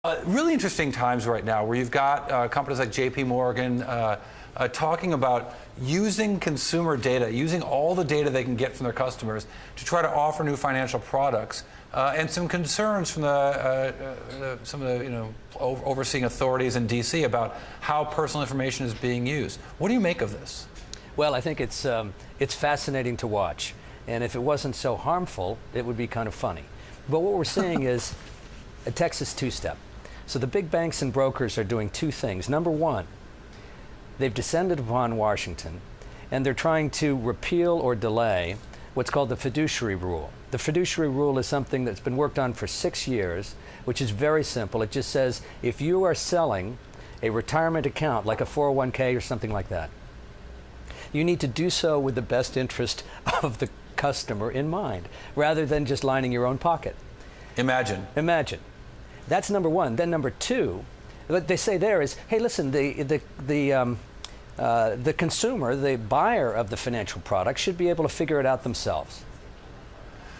Really interesting times right now where you've got companies like JP Morgan talking about using consumer data, using all the data they can get from their customers to try to offer new financial products, and some concerns from some of the overseeing authorities in DC about how personal information is being used. What do you make of this? Well, I think it's fascinating to watch, and if it wasn't so harmful, it would be kind of funny. But what we're seeing is a Texas two-step. So the big banks and brokers are doing two things. Number one, they've descended upon Washington, and they're trying to repeal or delay what's called the fiduciary rule. The fiduciary rule is something that's been worked on for 6 years, which is very simple. It just says if you are selling a retirement account, like a 401k or something like that, you need to do so with the best interest of the customer in mind, rather than just lining your own pocket. Imagine. That's number one. Then number two, what they say there is, hey, listen, the consumer, the buyer of the financial product, should be able to figure it out themselves.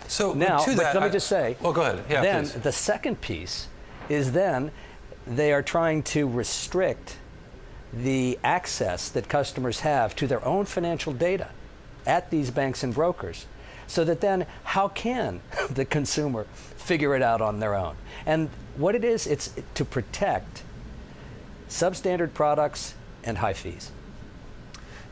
So now, to that, let me just say. Well, go ahead. Yeah, then please. The second piece is then they are trying to restrict the access that customers have to their own financial data at these banks and brokers, so that then how can the consumer figure it out on their own? And what it is, it's to protect substandard products and high fees.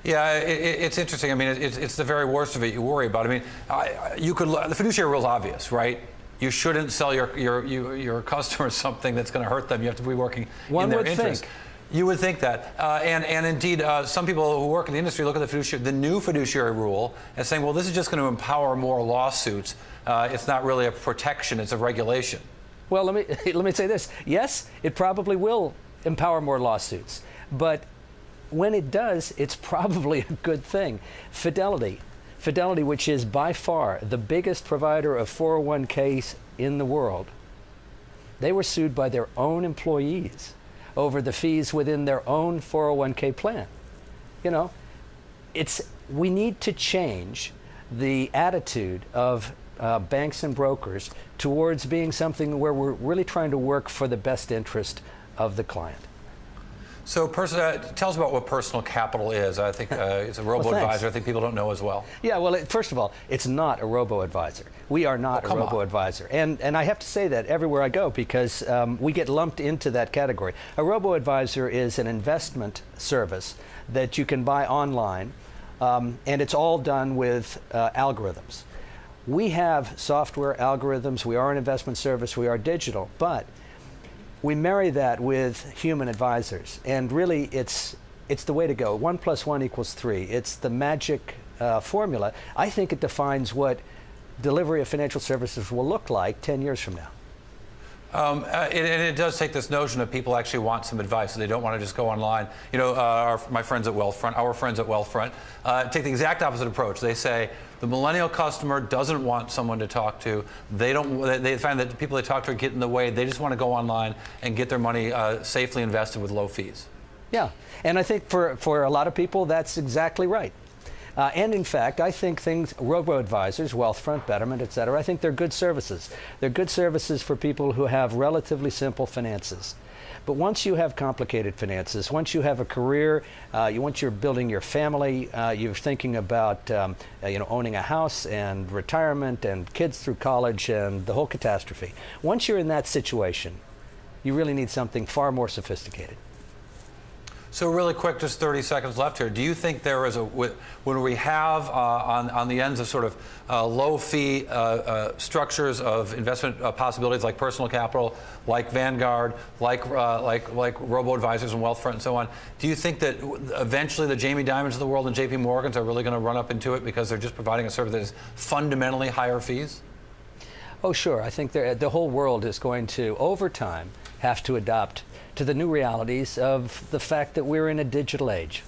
Yeah, it's interesting. I mean, it's the very worst of it you worry about. I mean, the fiduciary rule is obvious, right? You shouldn't sell your customers something that's going to hurt them. You have to be working in their interest. You would think that, and indeed, some people who work in the industry look at the new fiduciary rule as saying, well, this is just going to empower more lawsuits. It's not really a protection; it's a regulation. Well, let me say this: yes, it probably will empower more lawsuits, but when it does, it's probably a good thing. Fidelity, which is by far the biggest provider of 401ks in the world, they were sued by their own employees over the fees within their own 401k plan. You know, we need to change the attitude of banks and brokers towards being something where we're really trying to work for the best interest of the client. So tell us about what Personal Capital is. I think it's a robo-advisor. I think people don't know as well. Yeah, well, first of all, it's not a robo-advisor. We are not a robo-advisor. And I have to say that everywhere I go, because we get lumped into that category. A robo-advisor is an investment service that you can buy online, and it's all done with algorithms. We have software algorithms. We are an investment service. We are digital. But we marry that with human advisors, and really it's the way to go. 1 + 1 = 3. It's the magic formula. I think it defines what delivery of financial services will look like 10 years from now. And it does take this notion that people actually want some advice, so they don't want to just go online. You know, our friends at Wealthfront take the exact opposite approach. They say the millennial customer doesn't want someone to talk to. They find that the people they talk to get in the way. They just want to go online and get their money safely invested with low fees. Yeah, and I think for a lot of people, that's exactly right. And in fact, I think robo-advisors, Wealthfront, Betterment, et cetera, I think they're good services. They're good services for people who have relatively simple finances. But once you have complicated finances, once you have a career, once you're building your family, you're thinking about owning a house and retirement and kids through college and the whole catastrophe. Once you're in that situation, you really need something far more sophisticated. So really quick, just 30 seconds left here. Do you think there is when we have on the ends of sort of low fee structures of investment possibilities like Personal Capital, like Vanguard, like robo-advisors and Wealthfront and so on, do you think that eventually the Jamie Dimons of the world and JP Morgans are really going to run up into it because they're just providing a service that is fundamentally higher fees? Oh, sure. I think the whole world is going to, over time, have to adapt to the new realities of the fact that we're in a digital age.